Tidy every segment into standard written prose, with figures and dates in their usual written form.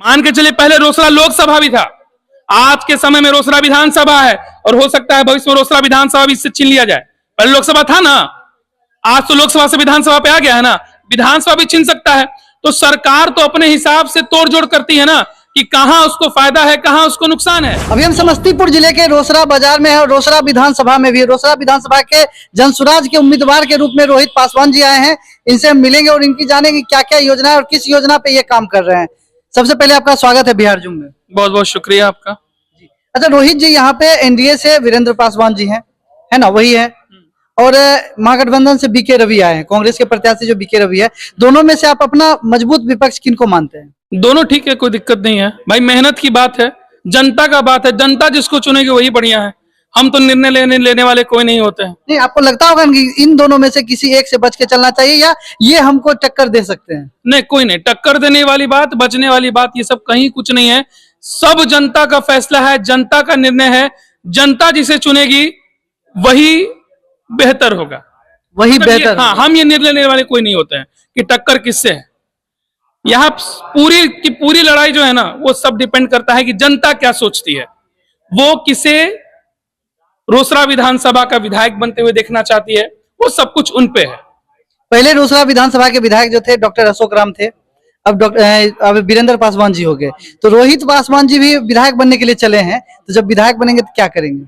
मान के चलिए पहले रोसड़ा लोकसभा भी था, आज के समय में रोसड़ा विधानसभा है और हो सकता है भविष्य में रोसड़ा विधानसभा भी इससे छीन लिया जाए। पहले लोकसभा था ना, आज तो लोकसभा से विधानसभा पे आ गया है ना, विधानसभा भी छीन सकता है। तो सरकार तो अपने हिसाब से तोड़ जोड़ करती है ना कि कहां उसको फायदा है कहां उसको नुकसान है। अभी हम समस्तीपुर जिले के रोसड़ा बाजार में है और रोसड़ा विधानसभा में भी रोसड़ा विधानसभा के जनसुराज के उम्मीदवार के रूप में रोहित पासवान जी आए हैं। इनसे हम मिलेंगे और इनकी जानेंगे क्या क्या योजना है और किस योजना पे ये काम कर रहे हैं। सबसे पहले आपका स्वागत है बिहार जूम में। बहुत बहुत शुक्रिया आपका। अच्छा रोहित जी, यहाँ पे एनडीए से वीरेंद्र पासवान जी हैं, है ना, वही है, और महागठबंधन से बीके रवि आए हैं, कांग्रेस के प्रत्याशी जो बीके रवि है। दोनों में से आप अपना मजबूत विपक्ष किनको मानते हैं? दोनों ठीक है, कोई दिक्कत नहीं है भाई, मेहनत की बात है, जनता का बात है, जनता जिसको चुनेगी वही बढ़िया है। हम तो निर्णय लेने वाले कोई नहीं होते हैं। नहीं, आपको लगता होगा कि इन दोनों में से किसी एक से बच के चलना चाहिए या ये हमको टक्कर दे सकते हैं? नहीं, कोई नहीं, टक्कर देने वाली बात, बचने वाली बात, ये सब कहीं कुछ नहीं है। सब जनता का फैसला है, जनता का निर्णय है, जनता जिसे चुनेगी वही बेहतर होगा, वही बेहतर। हाँ, हम ये निर्णय लेने वाले कोई नहीं होते हैं कि टक्कर किससे है। यहाँ पूरी की पूरी लड़ाई जो है ना, वो सब डिपेंड करता है कि जनता क्या सोचती है, वो किसे रोसड़ा विधानसभा का विधायक बनते हुए देखना चाहती है, वो सब कुछ उन पे है। पहले रोसड़ा विधानसभा के विधायक जो थे डॉक्टर अशोक राम थे, अब वीरेंद्र पासवान जी हो गए, तो रोहित पासवान जी भी विधायक बनने के लिए चले हैं। तो जब विधायक बनेंगे तो क्या करेंगे?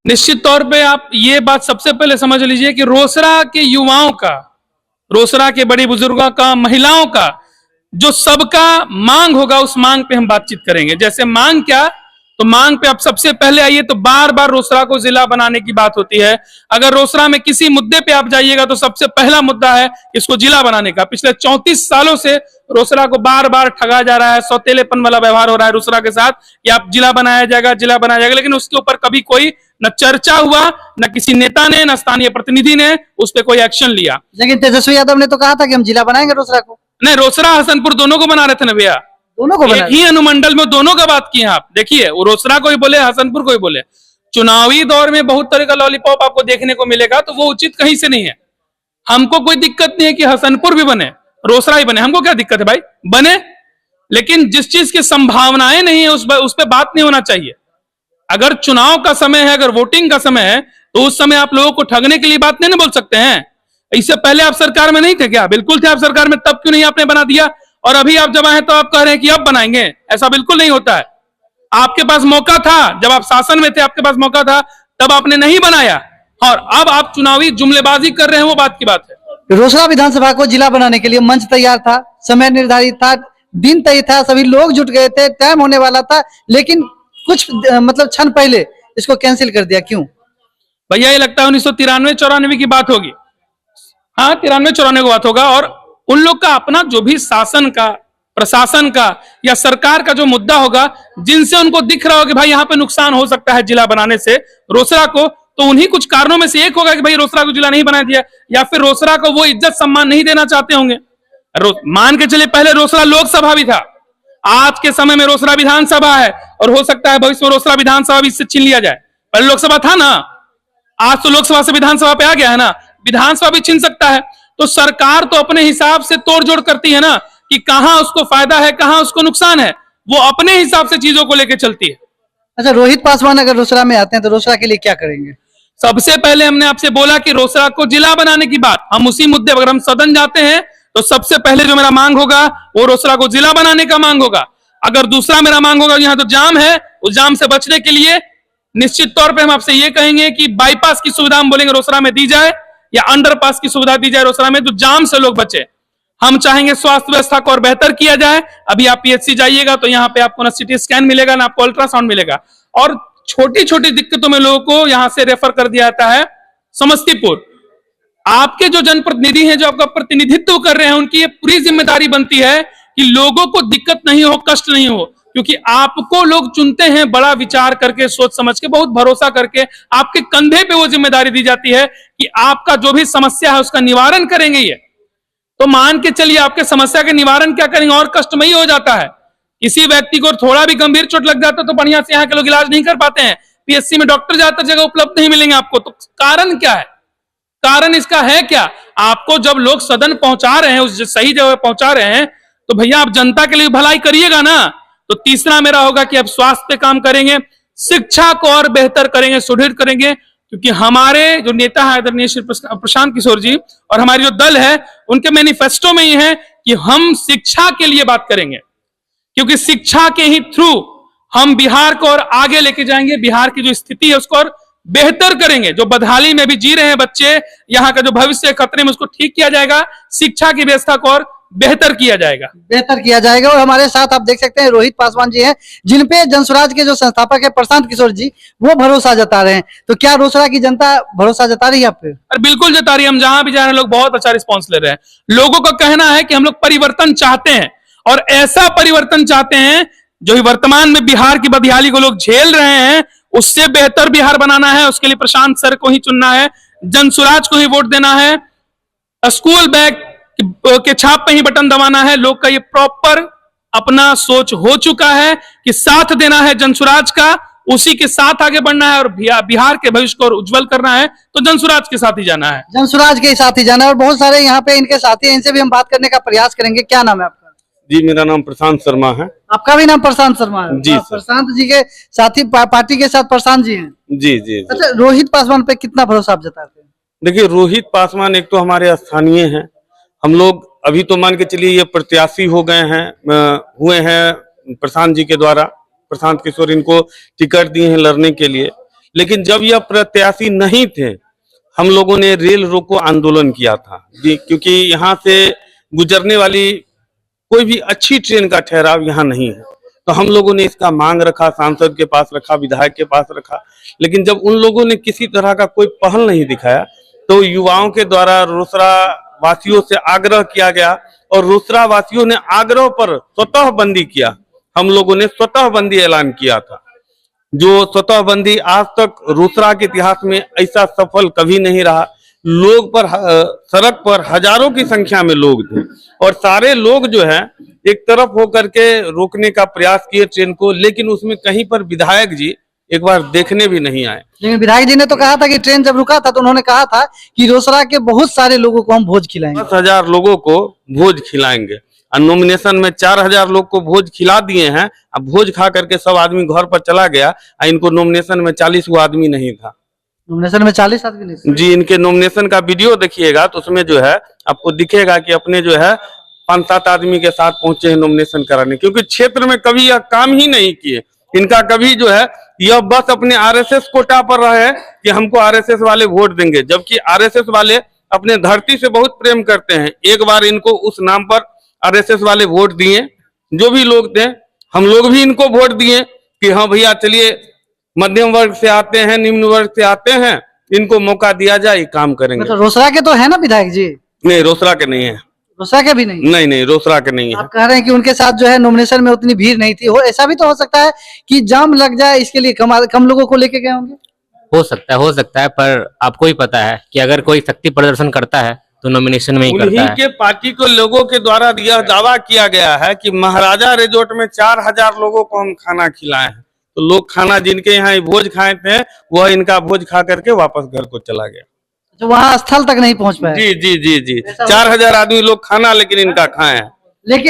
निश्चित तौर पे आप ये बात सबसे पहले समझ लीजिए कि रोसड़ा के युवाओं का, रोसड़ा के बड़े बुजुर्गों का, महिलाओं का जो सबका मांग होगा, उस मांग पे हम बातचीत करेंगे। जैसे मांग क्या, तो मांग पे आप सबसे पहले आइए तो बार बार रोसड़ा को जिला बनाने की बात होती है। अगर रोसड़ा में किसी मुद्दे पे आप जाइएगा तो सबसे पहला मुद्दा है इसको जिला बनाने का। पिछले 34 सालों से रोसड़ा को बार बार ठगा जा रहा है, सौतेलेपन वाला व्यवहार हो रहा है रोसड़ा के साथ कि आप जिला बनाया जाएगा, जिला बनाया जाएगा, लेकिन उसके ऊपर कभी कोई न चर्चा हुआ, न किसी नेता ने, न स्थानीय प्रतिनिधि ने उस पर कोई एक्शन लिया। लेकिन तेजस्वी यादव ने तो कहा था कि हम जिला बनाएंगे रोसड़ा को। नहीं, रोसड़ा हसनपुर दोनों को बना रहे थे ना भैया, दोनों को एक ही अनुमंडल में दोनों का बात की आप देखिए, वो रोसड़ा को ही बोले, हसनपुर को ही बोले। चुनावी दौर में बहुत तरह का लॉलीपॉप आपको देखने को मिलेगा, तो वो उचित कहीं से नहीं है। हमको कोई दिक्कत नहीं है कि हसनपुर भी बने, रोसड़ा ही बने, हमको क्या दिक्कत है भाई, बने, लेकिन जिस चीज की संभावनाएं नहीं है उस पर बात नहीं होना चाहिए। अगर चुनाव का समय है, अगर वोटिंग का समय है, तो उस समय आप लोगों को ठगने के लिए बात नहीं बोल सकते हैं। इससे पहले आप सरकार में नहीं थे क्या? बिल्कुल थे आप सरकार में, तब क्यों नहीं आपने बना दिया? और अभी आप जब आए तो आप कह रहे हैं कि अब बनाएंगे, ऐसा बिल्कुल नहीं होता है। आपके पास मौका था, जब आप शासन में थे आपके पास मौका था, तब आपने नहीं बनाया, और अब आप चुनावी जुमलेबाजी कर रहे हैं, वो बात की बात है। रोसड़ा विधानसभा को जिला बनाने के लिए मंच तैयार था, समय निर्धारित था, दिन तय था, सभी लोग जुट गए थे, टाइम होने वाला था, लेकिन कुछ मतलब क्षण पहले इसको कैंसिल कर दिया, क्यों? भैया ये लगता है 1993-94 की बात होगी, हाँ 93-94 की बात होगा। और उन लोग का अपना जो भी शासन का, प्रशासन का या सरकार का जो मुद्दा होगा, जिनसे उनको दिख रहा हो कि भाई यहाँ पे नुकसान हो सकता है जिला बनाने से रोसड़ा को, तो उन्हीं कुछ कारणों में से एक होगा कि भाई रोसड़ा को जिला नहीं बना दिया, या फिर रोसड़ा को वो इज्जत सम्मान नहीं देना चाहते होंगे। मान के चलिए पहले रोसड़ा लोकसभा भी था, आज के समय में रोसड़ा विधानसभा है और हो सकता है भविष्य में रोसड़ा विधानसभा भी इससे छीन लिया जाए। पहले लोकसभा था ना, आज तो लोकसभा से विधानसभा पे आ गया है ना, विधानसभा भी छीन सकता है। तो सरकार तो अपने हिसाब से तोड़ जोड़ करती है ना कि कहां उसको फायदा है कहां उसको नुकसान है, वो अपने हिसाब से चीजों को लेकर चलती है। अच्छा, रोहित पासवान अगर रोसड़ा में आते हैं तो रोसड़ा के लिए क्या करेंगे? सबसे पहले हमने आपसे बोला कि रोसड़ा को जिला बनाने की बात, हम उसी मुद्दे पर, अगर हम सदन जाते हैं तो सबसे पहले जो मेरा मांग होगा वो रोसड़ा को जिला बनाने का मांग होगा। अगर दूसरा मेरा मांग होगा, यहाँ तो जाम है, उस जाम से बचने के लिए निश्चित तौर पे हम आपसे ये कहेंगे कि बाईपास की सुविधा हम बोलेंगे रोसड़ा में दी जाए, या अंडरपास की सुविधा दी जाए रोसड़ा में, तो जाम से लोग बचे। हम चाहेंगे स्वास्थ्य व्यवस्था को और बेहतर किया जाए। अभी आप पीएचसी जाइएगा तो यहाँ पे आपको ना सीटी स्कैन मिलेगा, ना आपको अल्ट्रासाउंड मिलेगा, और छोटी छोटी दिक्कतों में लोगों को यहां से रेफर कर दिया जाता है समस्तीपुर। आपके जो जनप्रतिनिधि हैं, जो आपका प्रतिनिधित्व कर रहे हैं, उनकी ये पूरी जिम्मेदारी बनती है कि लोगों को दिक्कत नहीं हो, कष्ट नहीं हो, क्योंकि आपको लोग चुनते हैं बड़ा विचार करके, सोच समझ के, बहुत भरोसा करके। आपके कंधे पे वो जिम्मेदारी दी जाती है कि आपका जो भी समस्या है उसका निवारण करेंगे। ये तो मान के चलिए आपके समस्या के निवारण क्या करेंगे, और कष्टमयी हो जाता है। किसी व्यक्ति को थोड़ा भी गंभीर चोट लग जाता है तो बढ़िया से यहाँ के लोग इलाज नहीं कर पाते हैं, पीएचसी में डॉक्टर ज्यादातर जगह उपलब्ध नहीं मिलेंगे आपको। तो कारण क्या है, कारण इसका है क्या? आपको जब लोग सदन पहुंचा रहे हैं, उस सही जगह पहुंचा रहे हैं, तो भैया आप जनता के लिए भलाई करिएगा ना। तो तीसरा मेरा होगा कि अब स्वास्थ्य पे काम करेंगे, शिक्षा को और बेहतर करेंगे, सुदृढ़ करेंगे, क्योंकि हमारे जो नेता है आदरणीय श्री प्रशांत किशोर जी और हमारी जो दल है उनके मैनिफेस्टो में ही है कि हम शिक्षा के लिए बात करेंगे, क्योंकि शिक्षा के ही थ्रू हम बिहार को और आगे लेके जाएंगे, बिहार की जो स्थिति है उसको और बेहतर करेंगे। जो बदहाली में भी जी रहे हैं बच्चे, यहाँ का जो भविष्य है खतरे में, उसको ठीक किया जाएगा, शिक्षा की व्यवस्था को और बेहतर किया जाएगा। और हमारे साथ आप देख सकते हैं रोहित पासवान जी हैं, जिनपे जनसुराज के जो संस्थापक है प्रशांत किशोर जी वो भरोसा जता रहे हैं। तो क्या रोसड़ा की जनता भरोसा जता रही है आप पे? और बिल्कुल जता रही है। हम जहां भी जा रहे हैं लोग बहुत अच्छा रिस्पॉन्स ले रहे हैं। लोगों का कहना है कि हम लोग परिवर्तन चाहते हैं और ऐसा परिवर्तन चाहते हैं जो वर्तमान में बिहार की बदहाली को लोग झेल रहे हैं, उससे बेहतर बिहार बनाना है। उसके लिए प्रशांत सर को ही चुनना है, जनसुराज को ही वोट देना है, स्कूल बैग के छाप पे ही बटन दबाना है। लोग का ये प्रॉपर अपना सोच हो चुका है कि साथ देना है जनसुराज का, उसी के साथ आगे बढ़ना है और बिहार के भविष्य को उज्जवल करना है, तो जनसुराज के साथ ही जाना है। जनसुराज के साथ ही जाना है। और बहुत सारे यहाँ पे इनके साथी हैं, इनसे भी हम बात करने का प्रयास करेंगे। क्या नाम है आपका? जी मेरा नाम प्रशांत शर्मा है। आपका भी नाम प्रशांत शर्मा है? जी सर। प्रशांत जी के साथी पार्टी के साथ प्रशांत जी हैं। जी जी जी। अच्छा, रोहित पासवान पे कितना भरोसा आप जताते हैं? देखिए रोहित पासवान एक तो हमारे स्थानीय हैं, हम लोग अभी तो मान के चलिए ये प्रत्याशी हो गए हैं, हुए हैं प्रशांत जी के द्वारा। प्रशांत किशोर इनको टिकट दिए हैं लड़ने के लिए, लेकिन जब यह प्रत्याशी नहीं थे हम लोगों ने रेल रोको आंदोलन किया था जी, क्योंकि यहाँ से गुजरने वाली कोई भी अच्छी ट्रेन का ठहराव यहाँ नहीं है। तो हम लोगों ने इसका मांग रखा, सांसद के पास रखा, विधायक के पास रखा, लेकिन जब उन लोगों ने किसी तरह का कोई पहल नहीं दिखाया तो युवाओं के द्वारा रोसड़ा वासियों से आग्रह किया गया और रोसड़ा वासियों ने आग्रह पर स्वतः बंदी किया। हम लोगों ने स्वतः बंदी ऐलान किया था, जो स्वतः बंदी आज तक रोसड़ा के इतिहास में ऐसा सफल कभी नहीं रहा। लोग पर सड़क पर हजारों की संख्या में लोग थे और सारे लोग जो है एक तरफ होकर के रोकने का प्रयास किए ट्रेन को, लेकिन उसमें कहीं पर विधायक जी एक बार देखने भी नहीं आए। लेकिन विधायक जी ने तो कहा था कि ट्रेन जब रुका था तो उन्होंने कहा था कि रोसड़ा के बहुत सारे लोगों को हम भोज खिलाएंगे, 10,000 लोगों को भोज खिलाएंगे। और नॉमिनेशन में 4,000 लोग को भोज खिला दिए हैं। अब भोज खा करके सब आदमी घर पर चला गया। इनको नॉमिनेशन में 40 गो आदमी नहीं था। नॉमिनेशन में 40 आदमी नहीं? जी, इनके नॉमिनेशन का वीडियो देखिएगा तो उसमें जो है आपको दिखेगा कि अपने जो है 5-7 आदमी के साथ पहुंचे हैं नॉमिनेशन कराने, क्योंकि क्षेत्र में कभी यह काम ही नहीं किए। इनका कभी जो है यह बस अपने आरएसएस कोटा पर रहे कि हमको आरएसएस वाले वोट देंगे, जबकि आरएसएस वाले अपने धरती से बहुत प्रेम करते हैं। एक बार इनको उस नाम पर आरएसएस वाले वोट दिए, जो भी लोग थे हम लोग भी इनको वोट दिए कि हाँ भैया चलिए मध्यम वर्ग से आते हैं, निम्न वर्ग से आते हैं, इनको मौका दिया जाए, काम करेंगे। तो रोसड़ा के तो है ना विधायक जी? नहीं, रोसड़ा के नहीं है। रोसड़ा के भी नहीं? नहीं, रोसड़ा के नहीं है। आप कह रहे हैं कि उनके साथ जो है नॉमिनेशन में उतनी भीड़ नहीं थी। हो ऐसा भी तो हो सकता है कि जाम लग जाए, इसके लिए कम लोगों को लेके गए होंगे। हो सकता है, पर आपको ही पता है कि अगर कोई शक्ति प्रदर्शन करता है तो नॉमिनेशन में ही करता उन्हीं है। के पार्टी को लोगों के द्वारा यह दावा किया गया है कि महाराजा रिजोर्ट में 4,000 लोगों को हम खाना खिलाए हैं। तो लोग खाना जिनके यहाँ भोज खाए थे वह इनका भोज खा करके वापस घर को चला गया। जो वहाँ स्थल तक नहीं पहुंच पाए। जी जी जी जी, 4,000 आदमी लोग खाना लेकिन इनका खाए हैं।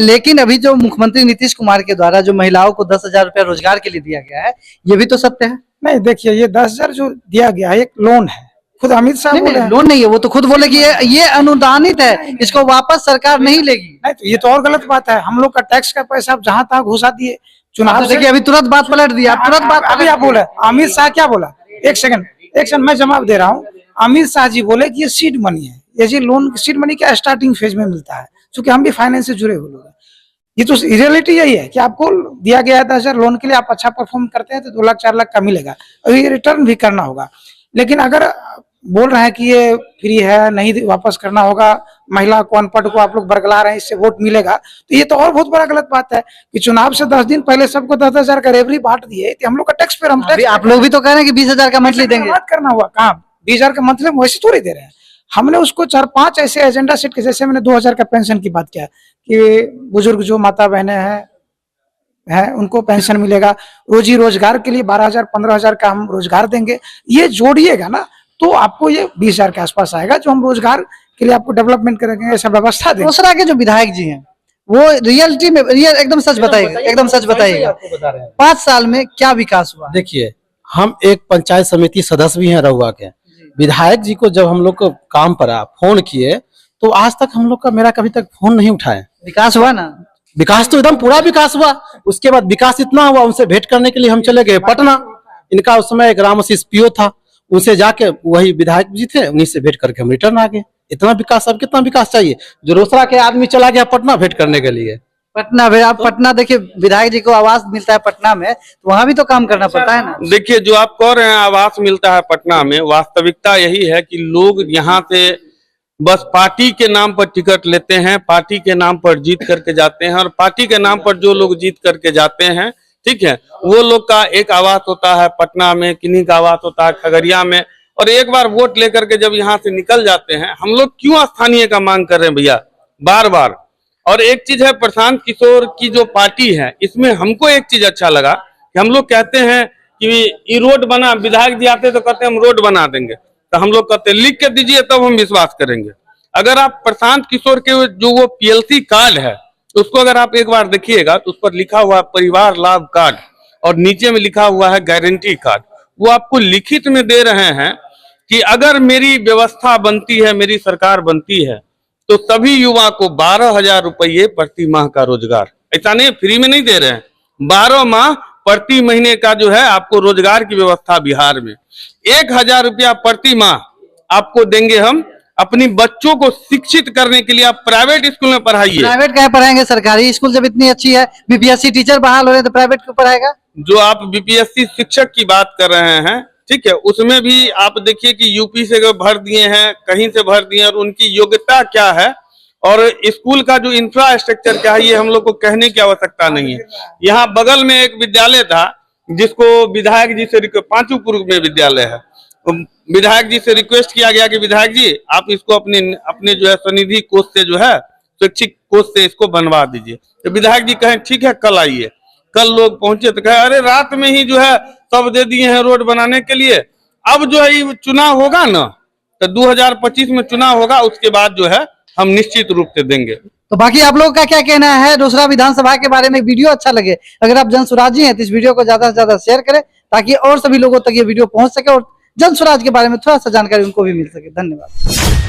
लेकिन अभी जो मुख्यमंत्री नीतीश कुमार के द्वारा जो महिलाओं को 10,000 रुपया रोजगार के लिए दिया गया है, ये भी तो सत्य है। नहीं, देखिए ये 10,000 जो दिया गया है एक लोन है, खुद अमित शाह बोले हैं। लोन नहीं है, वो तो खुद बोले कि ये अनुदानित है, इसको वापस सरकार नहीं लेगी। नहीं तो ये तो और गलत बात है। हम लोग का टैक्स का पैसा आप जहां तक घुसा दिए चुनाव से। देखिए अभी तुरंत बात पलट दिया, तुरंत बात अभी आप बोले अमित शाह क्या बोला? एक सेकंड मैं जवाब दे रहा हूँ। अमित शाह जी बोले कि ये सीड मनी है, ये जी लोन सीड मनी क्या स्टार्टिंग फेज में मिलता है, क्योंकि हम भी फाइनेंस से जुड़े हुए लोग हैं। ये तो रियलिटी यही है कि आपको दिया गया है 10,000 लोन के लिए, आप अच्छा परफॉर्म करते हैं तो 2 लाख 4 लाख का मिलेगा और ये रिटर्न भी करना होगा। लेकिन अगर बोल रहे हैं कि ये फ्री है, नहीं वापस करना होगा, महिला को अनपढ़ को आप लोग बरगला रहे हैं, इससे वोट मिलेगा, तो ये तो और बहुत बड़ा गलत बात है कि चुनाव से 10 दिन पहले सबको 10,000 का रेवरी बांट दिए। हम लोग का टैक्स पे हम आप लोग भी तो कह रहे हैं कि 20,000 का मंथली देंगे। बात करना हुआ कहाँ 20,000 का मंथली वैसे थोड़ी दे रहे हैं। हमने उसको 4-5 ऐसे एजेंडा सेट किए, जैसे मैंने 2,000 का पेंशन की बात किया कि बुजुर्ग जो माता बहनें हैं उनको पेंशन मिलेगा। रोजी रोजगार के लिए 12,000 15,000 का हम रोजगार देंगे। ये जोड़िएगा ना तो आपको ये 20,000 के आसपास आएगा, जो हम रोजगार के लिए आपको डेवलपमेंट करेंगे, ऐसा व्यवस्था देंगे। रोसड़ा के जो विधायक जी हैं वो रियलिटी में रियल एकदम सच बताइएगा, एकदम सच बताइएगा। आपको बता रहे हैं। 5 साल में क्या विकास हुआ? देखिए, हम एक पंचायत समिति सदस्य भी हैं रहुआ के। विधायक जी को जब हम लोग को काम पड़ा, फोन किए, तो आज तक हम लोग का मेरा कभी तक फोन नहीं उठाए। विकास हुआ ना? विकास तो एकदम पूरा विकास हुआ। उसके बाद विकास इतना हुआ, उनसे भेंट करने के लिए हम चले गए पटना। इनका उस समय एक रामशीष पीओ था, उनसे जाके वही विधायक जी थे, उन्हीं से भेंट करके हम रिटर्न आ गए। इतना विकास, अब कितना विकास चाहिए? जो रोसड़ा के आदमी चला गया पटना भेंट करने के लिए। पटना फिर आप पटना देखिए, विधायक जी को आवास मिलता है पटना में, तो वहां भी तो काम करना पड़ता है ना। देखिए, जो आप कह रहे हैं आवास मिलता है पटना में, वास्तविकता यही है कि लोग यहाँ से बस पार्टी के नाम पर टिकट लेते हैं, पार्टी के नाम पर जीत करके जाते हैं, और पार्टी के नाम पर जो लोग जीत करके जाते हैं, ठीक है, वो लोग का एक आवास होता है पटना में, किन्हीं का आवास होता है खगड़िया में, और एक बार वोट लेकर के जब यहाँ से निकल जाते हैं, हम लोग क्यों स्थानीय का मांग कर रहे हैं भैया बार बार। और एक चीज है, प्रशांत किशोर की जो पार्टी है, इसमें हमको एक चीज अच्छा लगा कि हम लोग कहते हैं कि ये रोड बना, विधायक जी आते तो कहते हैं हम रोड बना देंगे, तो हम लोग कहते हैं लिख के दीजिए तब हम विश्वास करेंगे। अगर आप प्रशांत किशोर के जो वो पीएलसी कार्ड है, उसको अगर आप एक बार देखिएगा तो उस पर लिखा हुआ है परिवार लाभ कार्ड, और नीचे में लिखा हुआ है गारंटी कार्ड। वो आपको लिखित में दे रहे हैं कि अगर मेरी व्यवस्था बनती है, मेरी सरकार बनती है, तो सभी युवा को 12,000 रुपये प्रति माह का रोजगार। ऐसा नहीं फ्री में नहीं दे रहे हैं, 12 माह प्रति महीने का जो है आपको रोजगार की व्यवस्था बिहार में। 1,000 रुपया प्रति माह आपको देंगे हम, अपनी बच्चों को शिक्षित करने के लिए आप प्राइवेट स्कूल में पढ़ाइए। प्राइवेट क्या पढ़ाएंगे? सरकारी स्कूल जब इतनी अच्छी है, बीपीएससी टीचर बहाल हो रहे हैं, तो प्राइवेट क्यों पढ़ाएगा? जो आप बीपीएससी शिक्षक की बात कर रहे हैं, ठीक है, उसमें भी आप देखिए कि यूपी से भर दिए हैं, कहीं से भर दिए हैं, और उनकी योग्यता क्या है और स्कूल का जो इंफ्रास्ट्रक्चर क्या है, ये हम लोग को कहने की आवश्यकता नहीं है। यहाँ बगल में एक विद्यालय था जिसको विधायक जी से, पांचूपुर में विद्यालय है, विधायक जी से रिक्वेस्ट किया गया कि विधायक जी आप इसको अपने जो है स्वनिधि कोष से जो है शैक्षिक कोष से इसको बनवा दीजिए। तो विधायक जी कहें ठीक है कल आइए। कल लोग पहुंचे तो कहे अरे रात में ही जो है सब दे दिए हैं रोड बनाने के लिए। अब जो है ये चुनाव होगा ना, तो 2025 में चुनाव होगा, उसके बाद जो है हम निश्चित रूप से देंगे। तो बाकी आप लोगों का क्या कहना है रोसड़ा विधानसभा के बारे में? वीडियो अच्छा लगे, अगर आप जनसुराजी हैं तो इस वीडियो को ज्यादा से ज्यादा शेयर करें, ताकि और सभी लोगों तक ये वीडियो पहुंच सके और जनसुराज के बारे में थोड़ा सा जानकारी उनको भी मिल सके। धन्यवाद।